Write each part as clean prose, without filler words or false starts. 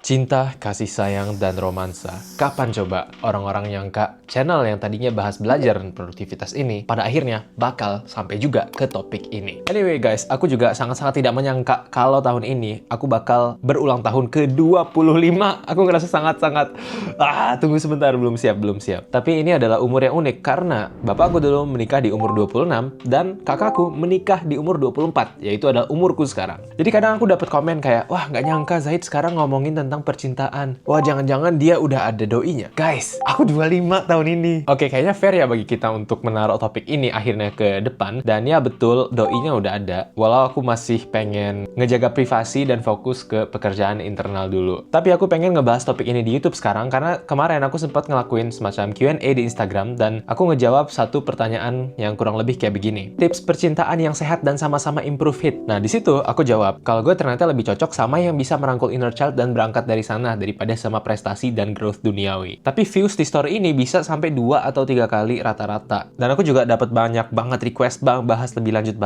Cinta, kasih sayang, dan romansa. Kapan coba orang-orang nyangka channel yang tadinya bahas belajar dan produktivitas ini pada akhirnya bakal sampai juga ke topik ini. Anyway guys, aku juga sangat-sangat tidak menyangka kalau tahun ini aku bakal berulang tahun ke-25. Aku ngerasa sangat-sangat tunggu sebentar, belum siap. Tapi ini adalah umur yang unik karena bapakku dulu menikah di umur 26 dan kakakku menikah di umur 24, yaitu adalah umurku sekarang. Jadi kadang aku dapat komen kayak, wah nggak nyangka Zahid sekarang ngomongin tentang percintaan. Wah, jangan-jangan dia udah ada doinya. Guys, aku 25 tahun ini. Oke, kayaknya fair ya bagi kita untuk menaruh topik ini akhirnya ke depan. Dan ya betul, doinya udah ada. Walau aku masih pengen ngejaga privasi dan fokus ke pekerjaan internal dulu. Tapi aku pengen ngebahas topik ini di YouTube sekarang karena kemarin aku sempat ngelakuin semacam Q&A di Instagram dan aku ngejawab satu pertanyaan yang kurang lebih kayak begini. Tips percintaan yang sehat dan sama-sama improve hit. Nah, di situ aku jawab, kalau gue ternyata lebih cocok sama yang bisa merangkul inner child dan berangkat dari sana daripada sama prestasi dan growth duniawi. Tapi views di story ini bisa sampai 2 atau 3 kali rata-rata. Dan aku juga dapat banyak banget request bahas lebih lanjut.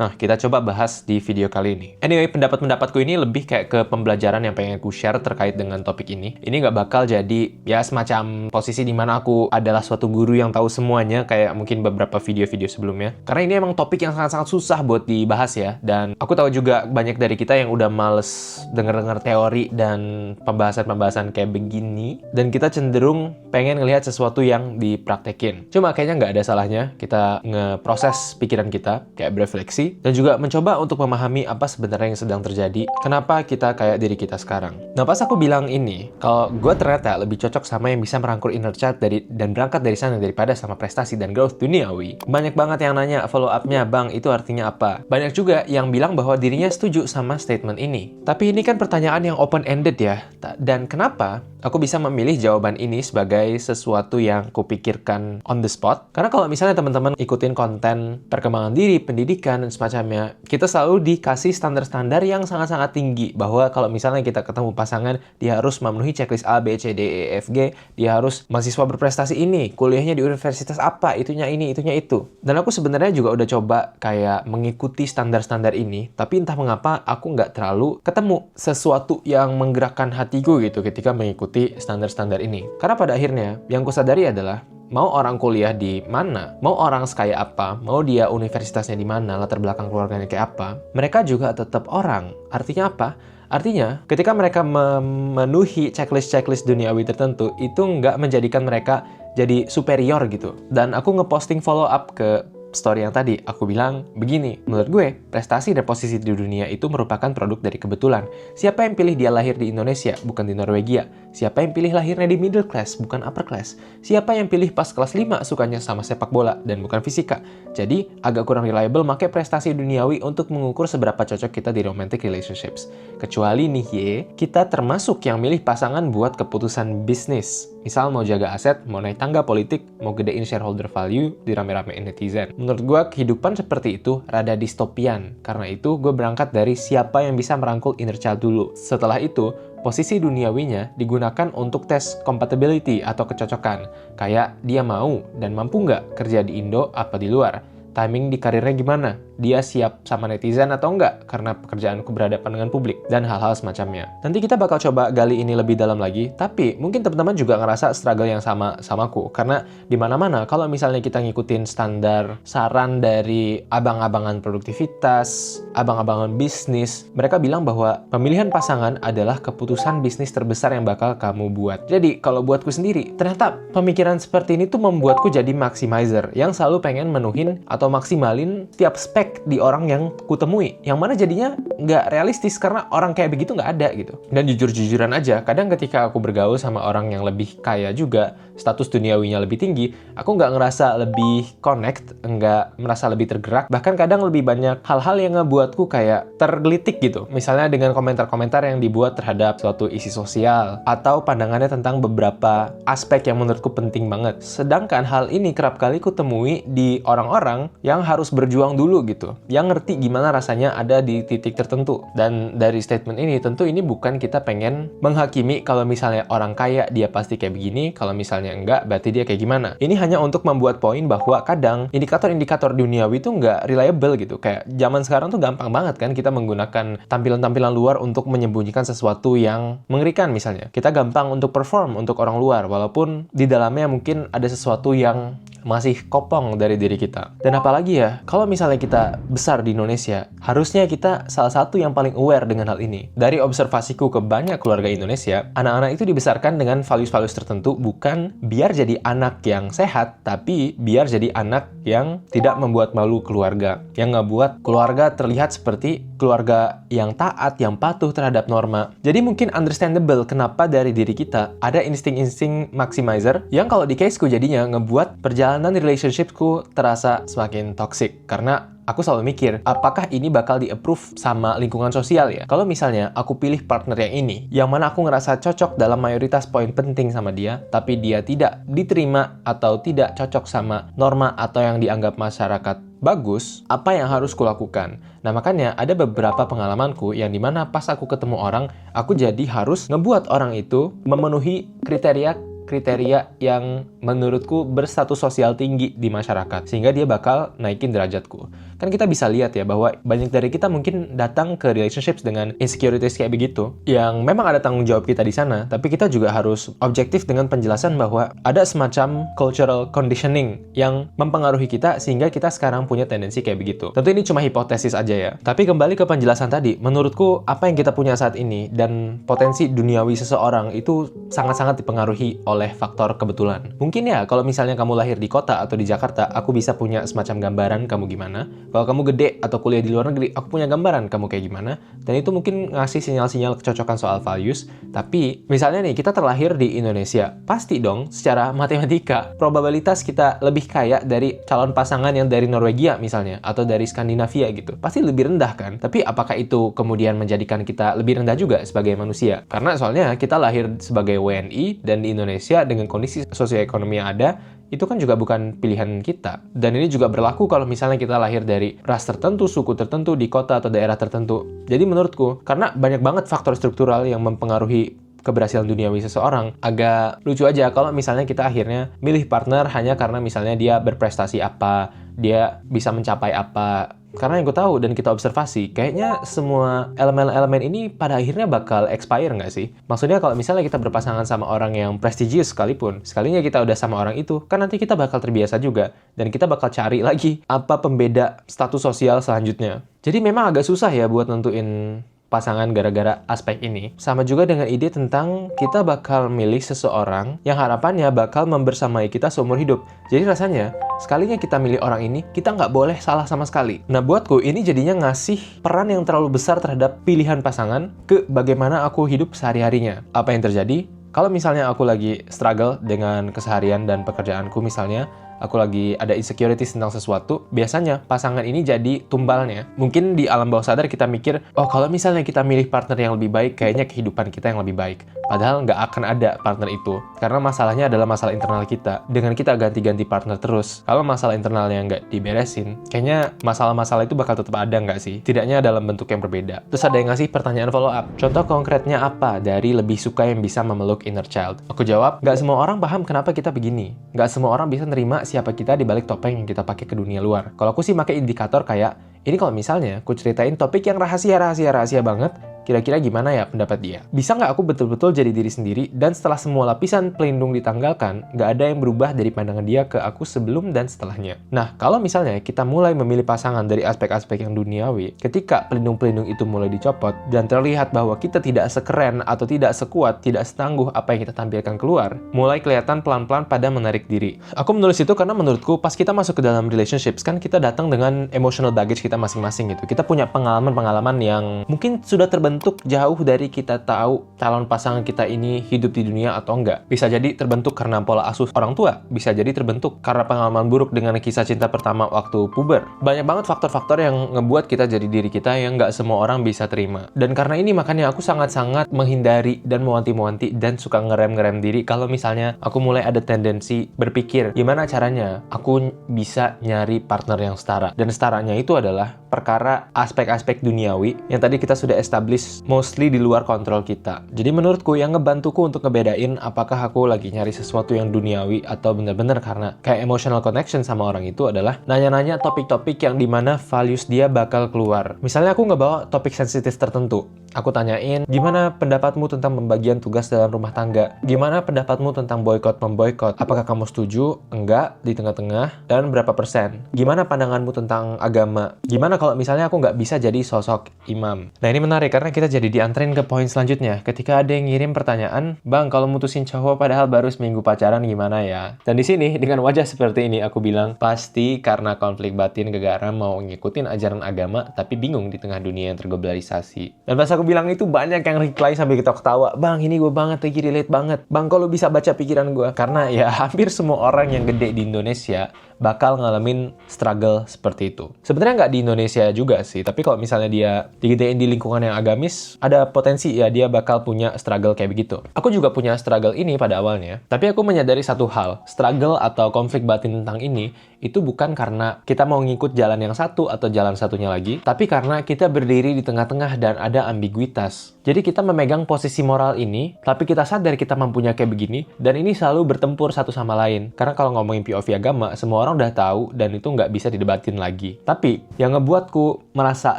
Nah, kita coba bahas di video kali ini. Anyway, pendapat-pendapatku ini lebih kayak ke pembelajaran yang pengen aku share terkait dengan topik ini. Ini nggak bakal jadi ya semacam posisi di mana aku adalah suatu guru yang tahu semuanya kayak mungkin beberapa video-video sebelumnya. Karena ini emang topik yang sangat-sangat susah buat dibahas ya. Dan aku tahu juga banyak dari kita yang udah males denger-denger teori dan pembahasan-pembahasan kayak begini, dan kita cenderung pengen ngelihat sesuatu yang dipraktekin. Cuma kayaknya nggak ada salahnya kita ngeproses pikiran kita, kayak berefleksi, dan juga mencoba untuk memahami apa sebenarnya yang sedang terjadi, kenapa kita kayak diri kita sekarang. Nah, pas aku bilang ini, kalau gue ternyata lebih cocok sama yang bisa merangkul inner child dan berangkat dari sana daripada sama prestasi dan growth duniawi, banyak banget yang nanya follow up-nya, bang, itu artinya apa? Banyak juga yang bilang bahwa dirinya setuju sama statement ini. Tapi ini kan pertanyaan yang open-ended ya. Dan kenapa aku bisa memilih jawaban ini sebagai sesuatu yang kupikirkan on the spot? Karena kalau misalnya teman-teman ikutin konten perkembangan diri, pendidikan, dan semacamnya, kita selalu dikasih standar-standar yang sangat-sangat tinggi. Bahwa kalau misalnya kita ketemu pasangan, dia harus memenuhi checklist A, B, C, D, E, F, G. Dia harus mahasiswa berprestasi ini, kuliahnya di universitas apa, itunya ini, itunya itu. Dan aku sebenarnya juga udah coba kayak mengikuti standar-standar ini, tapi entah mengapa aku nggak terlalu ketemu sesuatu yang menggerakkan hatiku gitu ketika mengikuti standar-standar ini. Karena pada akhirnya yang kusadari adalah mau orang kuliah di mana, mau orang sekaya apa, mau dia universitasnya di mana, latar belakang keluarganya kayak apa, mereka juga tetap orang. Artinya apa? Artinya, ketika mereka memenuhi checklist-checklist duniawi tertentu, itu nggak menjadikan mereka jadi superior gitu. Dan aku ngeposting follow up ke story yang tadi, aku bilang begini, menurut gue, prestasi dan posisi di dunia itu merupakan produk dari kebetulan. Siapa yang pilih dia lahir di Indonesia, bukan di Norwegia? Siapa yang pilih lahirnya di middle class, bukan upper class? Siapa yang pilih pas kelas 5 sukanya sama sepak bola, dan bukan fisika? Jadi, agak kurang reliable make prestasi duniawi untuk mengukur seberapa cocok kita di romantic relationships. Kecuali nih kita termasuk yang milih pasangan buat keputusan bisnis. Misal mau jaga aset, mau naik tangga politik, mau gedein shareholder value, dirame-ramein netizen. Menurut gue, kehidupan seperti itu rada distopian. Karena itu, gue berangkat dari siapa yang bisa merangkul inner child dulu. Setelah itu, posisi duniawinya digunakan untuk tes compatibility atau kecocokan. Kayak dia mau dan mampu nggak kerja di Indo apa di luar. Timing di karirnya gimana? Dia siap sama netizen atau enggak karena pekerjaanku berhadapan dengan publik, dan hal-hal semacamnya. Nanti kita bakal coba gali ini lebih dalam lagi, tapi mungkin teman-teman juga ngerasa struggle yang sama-samaku. Karena di mana-mana kalau misalnya kita ngikutin standar saran dari abang-abangan produktivitas, abang-abangan bisnis, mereka bilang bahwa pemilihan pasangan adalah keputusan bisnis terbesar yang bakal kamu buat. Jadi kalau buatku sendiri, ternyata pemikiran seperti ini tuh membuatku jadi maximizer yang selalu pengen menuhin atau maksimalin tiap spek di orang yang kutemui, yang mana jadinya nggak realistis karena orang kayak begitu nggak ada gitu. Dan jujur-jujuran aja, kadang ketika aku bergaul sama orang yang lebih kaya juga, status duniawinya lebih tinggi, aku nggak ngerasa lebih connect, nggak merasa lebih tergerak, bahkan kadang lebih banyak hal-hal yang ngebuatku kayak tergelitik gitu. Misalnya dengan komentar-komentar yang dibuat terhadap suatu isi sosial, atau pandangannya tentang beberapa aspek yang menurutku penting banget. Sedangkan hal ini kerap kali ku temui di orang-orang yang harus berjuang dulu gitu. gitu, yang ngerti gimana rasanya ada di titik tertentu. Dan dari statement ini, tentu ini bukan kita pengen menghakimi kalau misalnya orang kaya dia pasti kayak begini, kalau misalnya enggak berarti dia kayak gimana. Ini hanya untuk membuat poin bahwa kadang indikator-indikator duniawi itu nggak reliable gitu. Kayak zaman sekarang tuh gampang banget kan kita menggunakan tampilan-tampilan luar untuk menyembunyikan sesuatu yang mengerikan misalnya. Kita gampang untuk perform untuk orang luar, walaupun di dalamnya mungkin ada sesuatu yang masih kopong dari diri kita. Dan apalagi ya, kalau misalnya kita besar di Indonesia, harusnya kita salah satu yang paling aware dengan hal ini. Dari observasiku ke banyak keluarga Indonesia, anak-anak itu dibesarkan dengan values-values tertentu, bukan biar jadi anak yang sehat, tapi biar jadi anak yang tidak membuat malu keluarga, yang nggak buat keluarga terlihat seperti keluarga yang taat, yang patuh terhadap norma. Jadi mungkin understandable kenapa dari diri kita ada insting-insting maximizer yang kalau di caseku jadinya ngebuat perjalanan relationshipku terasa semakin toxic. Karena aku selalu mikir, apakah ini bakal di-approve sama lingkungan sosial ya? Kalau misalnya aku pilih partner yang ini, yang mana aku ngerasa cocok dalam mayoritas poin penting sama dia, tapi dia tidak diterima atau tidak cocok sama norma atau yang dianggap masyarakat bagus, apa yang harus kulakukan? Nah makanya ada beberapa pengalamanku yang dimana pas aku ketemu orang, aku jadi harus ngebuat orang itu memenuhi kriteria yang menurutku berstatus sosial tinggi di masyarakat, sehingga dia bakal naikin derajatku. Kan kita bisa lihat ya bahwa banyak dari kita mungkin datang ke relationships dengan insecurities kayak begitu, yang memang ada tanggung jawab kita di sana, tapi kita juga harus objektif dengan penjelasan bahwa ada semacam cultural conditioning yang mempengaruhi kita sehingga kita sekarang punya tendensi kayak begitu. Tentu ini cuma hipotesis aja ya. Tapi kembali ke penjelasan tadi, menurutku apa yang kita punya saat ini dan potensi duniawi seseorang itu sangat-sangat dipengaruhi oleh faktor kebetulan. Mungkin ya kalau misalnya kamu lahir di kota atau di Jakarta, aku bisa punya semacam gambaran kamu gimana. Kalau kamu gede atau kuliah di luar negeri, aku punya gambaran kamu kayak gimana. Dan itu mungkin ngasih sinyal-sinyal kecocokan soal values. Tapi misalnya nih, kita terlahir di Indonesia, pasti dong secara matematika probabilitas kita lebih kaya dari calon pasangan yang dari Norwegia misalnya, atau dari Skandinavia gitu. Pasti lebih rendah kan? Tapi apakah itu kemudian menjadikan kita lebih rendah juga sebagai manusia? Karena soalnya kita lahir sebagai WNI dan di Indonesia dengan kondisi sosioekonomi yang ada, itu kan juga bukan pilihan kita. Dan ini juga berlaku kalau misalnya kita lahir dari ras tertentu, suku tertentu, di kota atau daerah tertentu. Jadi menurutku, karena banyak banget faktor struktural yang mempengaruhi keberhasilan duniawi seseorang, agak lucu aja kalau misalnya kita akhirnya milih partner hanya karena misalnya dia berprestasi apa, dia bisa mencapai apa. Karena yang gue tahu dan kita observasi, kayaknya semua elemen-elemen ini pada akhirnya bakal expire nggak sih? Maksudnya kalau misalnya kita berpasangan sama orang yang prestigious sekalipun, sekalinya kita udah sama orang itu, kan nanti kita bakal terbiasa juga. Dan kita bakal cari lagi apa pembeda status sosial selanjutnya. Jadi memang agak susah ya buat nentuin pasangan gara-gara aspek ini. Sama juga dengan ide tentang kita bakal milih seseorang yang harapannya bakal membersamai kita seumur hidup. Jadi rasanya, sekalinya kita milih orang ini, kita nggak boleh salah sama sekali. Nah buatku, ini jadinya ngasih peran yang terlalu besar terhadap pilihan pasangan ke bagaimana aku hidup sehari-harinya. Apa yang terjadi? Kalau misalnya aku lagi struggle dengan keseharian dan pekerjaanku misalnya, aku lagi ada insecurities tentang sesuatu, biasanya pasangan ini jadi tumbalnya. Mungkin di alam bawah sadar kita mikir, oh kalau misalnya kita milih partner yang lebih baik, kayaknya kehidupan kita yang lebih baik. Padahal nggak akan ada partner itu. Karena masalahnya adalah masalah internal kita. Dengan kita ganti-ganti partner terus, kalau masalah internalnya nggak diberesin, kayaknya masalah-masalah itu bakal tetap ada nggak sih? Tidaknya dalam bentuk yang berbeda. Terus ada yang ngasih pertanyaan follow up. Contoh konkretnya apa dari lebih suka yang bisa memeluk inner child? Aku jawab, nggak semua orang paham kenapa kita begini. Nggak semua orang bisa nerima siapa kita di balik topeng yang kita pakai ke dunia luar. Kalau aku sih pakai indikator kayak, ini kalau misalnya aku ceritain topik yang rahasia banget, kira-kira gimana ya pendapat dia? Bisa nggak aku betul-betul jadi diri sendiri, dan setelah semua lapisan pelindung ditanggalkan, nggak ada yang berubah dari pandangan dia ke aku sebelum dan setelahnya. Nah, kalau misalnya kita mulai memilih pasangan dari aspek-aspek yang duniawi, ketika pelindung-pelindung itu mulai dicopot, dan terlihat bahwa kita tidak sekeren atau tidak sekuat, tidak setangguh apa yang kita tampilkan keluar, mulai kelihatan pelan-pelan pada menarik diri. Aku menulis itu karena menurutku, pas kita masuk ke dalam relationships, kan kita datang dengan emotional baggage kita masing-masing gitu. Kita punya pengalaman-pengalaman yang mungkin sudah terbentuk terbentuk jauh dari kita tahu calon pasangan kita ini hidup di dunia atau enggak. Bisa jadi terbentuk karena pola asuh orang tua, bisa jadi terbentuk karena pengalaman buruk dengan kisah cinta pertama waktu puber. Banyak banget faktor-faktor yang ngebuat kita jadi diri kita yang nggak semua orang bisa terima. Dan karena ini makanya aku sangat-sangat menghindari dan mewanti-wanti dan suka ngerem-ngerem diri kalau misalnya aku mulai ada tendensi berpikir gimana caranya aku bisa nyari partner yang setara. Dan setaranya itu adalah perkara aspek-aspek duniawi yang tadi kita sudah establish mostly di luar kontrol kita. Jadi menurutku yang ngebantuku untuk ngebedain apakah aku lagi nyari sesuatu yang duniawi atau bener-bener karena kayak emotional connection sama orang itu adalah nanya-nanya topik-topik yang dimana values dia bakal keluar. Misalnya aku ngebawa topik sensitif tertentu. Aku tanyain, gimana pendapatmu tentang pembagian tugas dalam rumah tangga? Gimana pendapatmu tentang boykot-memboykot? Apakah kamu setuju? Enggak? Di tengah-tengah? Dan berapa persen? Gimana pandanganmu tentang agama? Gimana kalau misalnya aku nggak bisa jadi sosok imam? Nah ini menarik karena kita jadi dianterin ke poin selanjutnya. Ketika ada yang ngirim pertanyaan, Bang, kalau mutusin cowok padahal baru seminggu pacaran gimana ya? Dan di sini dengan wajah seperti ini aku bilang, pasti karena konflik batin gegara mau ngikutin ajaran agama tapi bingung di tengah dunia yang terglobalisasi. Dan pas aku bilang itu banyak yang reply sambil kita ketawa, Bang ini gue banget lagi relate banget. Bang kalau bisa baca pikiran gue. Karena ya hampir semua orang yang gede di Indonesia bakal ngalamin struggle seperti itu. Sebenarnya nggak di Indonesia juga sih, tapi kalau misalnya dia digedein di lingkungan yang agamis, ada potensi ya dia bakal punya struggle kayak begitu. Aku juga punya struggle ini pada awalnya, tapi aku menyadari satu hal, struggle atau konflik batin tentang ini, itu bukan karena kita mau ngikut jalan yang satu atau jalan satunya lagi, tapi karena kita berdiri di tengah-tengah dan ada ambiguitas. Jadi kita memegang posisi moral ini, tapi kita sadar kita mampunya kayak begini, dan ini selalu bertempur satu sama lain. Karena kalau ngomongin POV agama, semua orang udah tahu dan itu nggak bisa didebatin lagi. Tapi yang ngebuatku merasa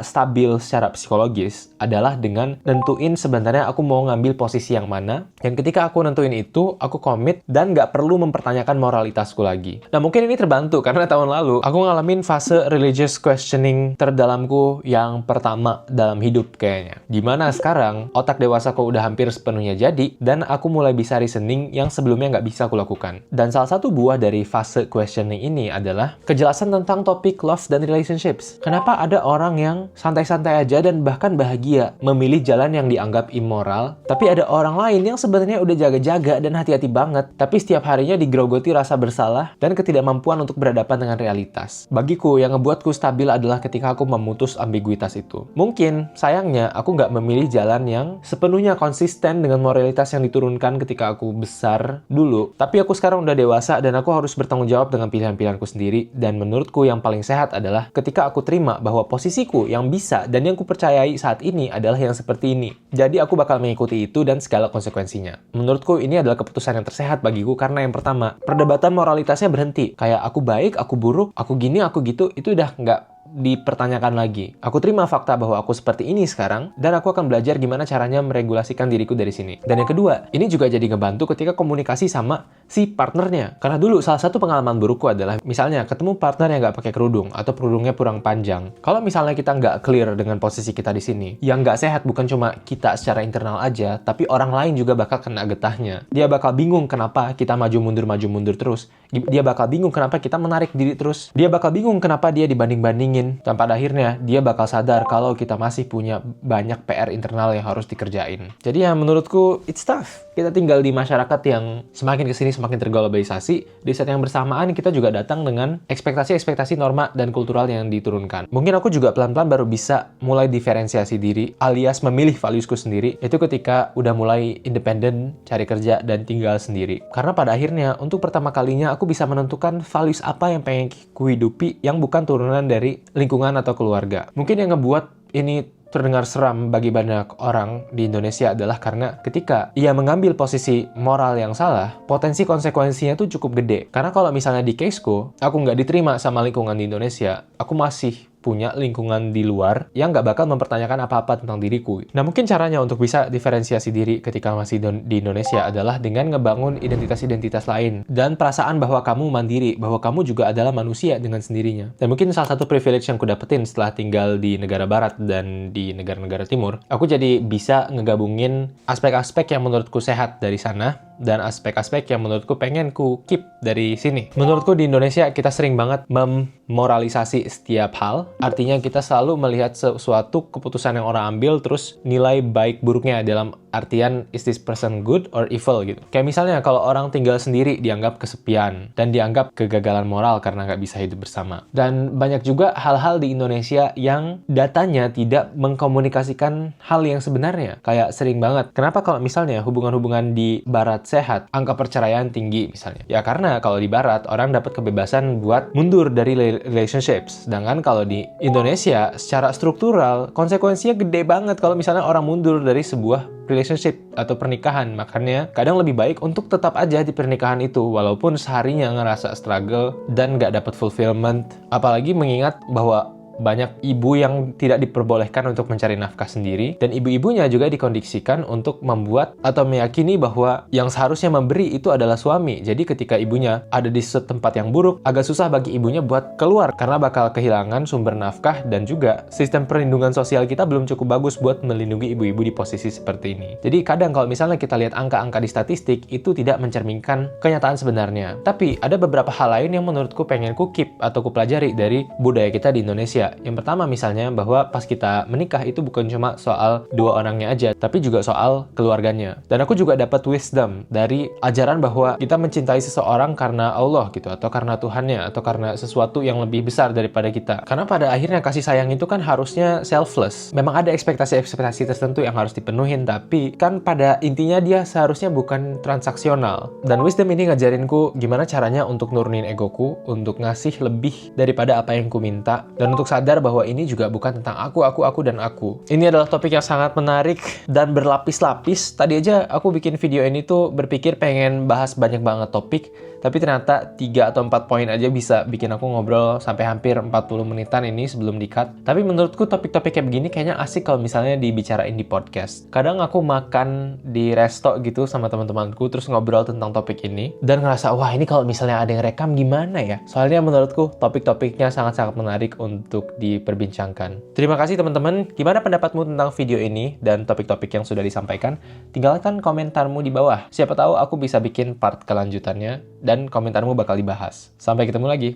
stabil secara psikologis adalah dengan nentuin sebenarnya aku mau ngambil posisi yang mana. Yang ketika aku nentuin itu, aku komit dan nggak perlu mempertanyakan moralitasku lagi. Nah mungkin ini terbantu karena tahun lalu aku ngalamin fase religious questioning terdalamku yang pertama dalam hidup kayaknya. Dimana sekarang otak dewasaku udah hampir sepenuhnya jadi dan aku mulai bisa reasoning yang sebelumnya nggak bisa aku lakukan. Dan salah satu buah dari fase questioning ini adalah kejelasan tentang topik love dan relationships. Kenapa ada orang yang santai-santai aja dan bahkan bahagia memilih jalan yang dianggap immoral, tapi ada orang lain yang sebenarnya udah jaga-jaga dan hati-hati banget, tapi setiap harinya digerogoti rasa bersalah dan ketidakmampuan untuk berhadapan dengan realitas. Bagiku, yang ngebuatku stabil adalah ketika aku memutus ambiguitas itu. Mungkin, sayangnya, aku nggak memilih jalan yang sepenuhnya konsisten dengan moralitas yang diturunkan ketika aku besar dulu, tapi aku sekarang udah dewasa dan aku harus bertanggung jawab dengan pilihan-pilihanku sendiri, dan menurutku yang paling sehat adalah ketika aku terima bahwa posisiku yang bisa dan yang kupercayai saat ini adalah yang seperti ini. Jadi aku bakal mengikuti itu dan segala konsekuensinya. Menurutku ini adalah keputusan yang tersehat bagiku karena yang pertama, perdebatan moralitasnya berhenti. Kayak aku baik, aku buruk, aku gini, aku gitu, itu udah nggak dipertanyakan lagi. Aku terima fakta bahwa aku seperti ini sekarang, dan aku akan belajar gimana caranya meregulasikan diriku dari sini. Dan yang kedua, ini juga jadi ngebantu ketika komunikasi sama si partnernya. Karena dulu salah satu pengalaman burukku adalah misalnya ketemu partner yang nggak pakai kerudung atau kerudungnya kurang panjang. Kalau misalnya kita nggak clear dengan posisi kita di sini, yang nggak sehat bukan cuma kita secara internal aja, tapi orang lain juga bakal kena getahnya. Dia bakal bingung kenapa kita maju mundur terus. Dia bakal bingung kenapa kita menarik diri terus. Dia bakal bingung kenapa dia dibanding-bandingin. Dan pada akhirnya dia bakal sadar kalau kita masih punya banyak PR internal yang harus dikerjain. Jadi ya menurutku it's tough. Kita tinggal di masyarakat yang semakin kesini semakin terglobalisasi. Di saat yang bersamaan kita juga datang dengan ekspektasi-ekspektasi norma dan kultural yang diturunkan. Mungkin aku juga pelan-pelan baru bisa mulai diferensiasi diri alias memilih valuesku sendiri. Itu ketika udah mulai independen, cari kerja dan tinggal sendiri. Karena pada akhirnya untuk pertama kalinya aku bisa menentukan values apa yang pengen ku hidupi yang bukan turunan dari lingkungan atau keluarga. Mungkin yang ngebuat ini terdengar seram bagi banyak orang di Indonesia adalah karena ketika ia mengambil posisi moral yang salah, potensi konsekuensinya tuh cukup gede. Karena kalau misalnya di caseku, aku nggak diterima sama lingkungan di Indonesia, aku masih punya lingkungan di luar yang nggak bakal mempertanyakan apa-apa tentang diriku. Nah, mungkin caranya untuk bisa diferensiasi diri ketika masih di Indonesia adalah dengan ngebangun identitas-identitas lain dan perasaan bahwa kamu mandiri, bahwa kamu juga adalah manusia dengan sendirinya. Dan mungkin salah satu privilege yang aku dapetin setelah tinggal di negara barat dan di negara-negara timur, aku jadi bisa ngegabungin aspek-aspek yang menurutku sehat dari sana dan aspek-aspek yang menurutku pengen ku keep dari sini. Menurutku di Indonesia kita sering banget memoralisasi setiap hal. Artinya kita selalu melihat sesuatu keputusan yang orang ambil terus nilai baik buruknya dalam artian is this person good or evil gitu. Kayak misalnya kalau orang tinggal sendiri dianggap kesepian dan dianggap kegagalan moral karena nggak bisa hidup bersama. Dan banyak juga hal-hal di Indonesia yang datanya tidak mengkomunikasikan hal yang sebenarnya. Kayak sering banget. Kenapa kalau misalnya hubungan-hubungan di barat sehat, angka perceraian tinggi misalnya? Ya karena kalau di barat orang dapat kebebasan buat mundur dari relationships. Sedangkan kalau di Indonesia secara struktural konsekuensinya gede banget kalau misalnya orang mundur dari sebuah relationship atau pernikahan. Makanya kadang lebih baik untuk tetap aja di pernikahan itu walaupun seharinya ngerasa struggle dan nggak dapat fulfillment. Apalagi mengingat bahwa banyak ibu yang tidak diperbolehkan untuk mencari nafkah sendiri, dan ibu-ibunya juga dikondisikan untuk membuat atau meyakini bahwa yang seharusnya memberi itu adalah suami. Jadi ketika ibunya ada di tempat yang buruk, agak susah bagi ibunya buat keluar karena bakal kehilangan sumber nafkah, dan juga sistem perlindungan sosial kita belum cukup bagus buat melindungi ibu-ibu di posisi seperti ini. Jadi kadang kalau misalnya kita lihat angka-angka di statistik, itu tidak mencerminkan kenyataan sebenarnya. Tapi ada beberapa hal lain yang menurutku pengen ku keep atau ku pelajari dari budaya kita di Indonesia. Yang pertama misalnya bahwa pas kita menikah itu bukan cuma soal dua orangnya aja, tapi juga soal keluarganya. Dan aku juga dapat wisdom dari ajaran bahwa kita mencintai seseorang karena Allah gitu, atau karena Tuhannya, atau karena sesuatu yang lebih besar daripada kita. Karena pada akhirnya kasih sayang itu kan harusnya selfless. Memang ada ekspektasi-ekspektasi tertentu yang harus dipenuhin, tapi kan pada intinya dia seharusnya bukan transaksional. Dan wisdom ini ngajarinku gimana caranya untuk nurunin egoku, untuk ngasih lebih daripada apa yang ku minta, dan untuk sadar bahwa ini juga bukan tentang aku, dan aku. Ini adalah topik yang sangat menarik dan berlapis-lapis. Tadi aja aku bikin video ini tuh berpikir pengen bahas banyak banget topik, tapi ternyata 3 atau 4 poin aja bisa bikin aku ngobrol sampai hampir 40 menitan ini sebelum di-cut. Tapi menurutku topik-topik kayak begini kayaknya asik kalau misalnya dibicarain di podcast. Kadang aku makan di resto gitu sama teman-temanku terus ngobrol tentang topik ini dan ngerasa, wah ini kalau misalnya ada yang rekam gimana ya? Soalnya menurutku topik-topiknya sangat-sangat menarik untuk diperbincangkan. Terima kasih teman-teman. Gimana pendapatmu tentang video ini dan topik-topik yang sudah disampaikan? Tinggalkan komentarmu di bawah. Siapa tahu aku bisa bikin part kelanjutannya dan komentarmu bakal dibahas. Sampai ketemu lagi.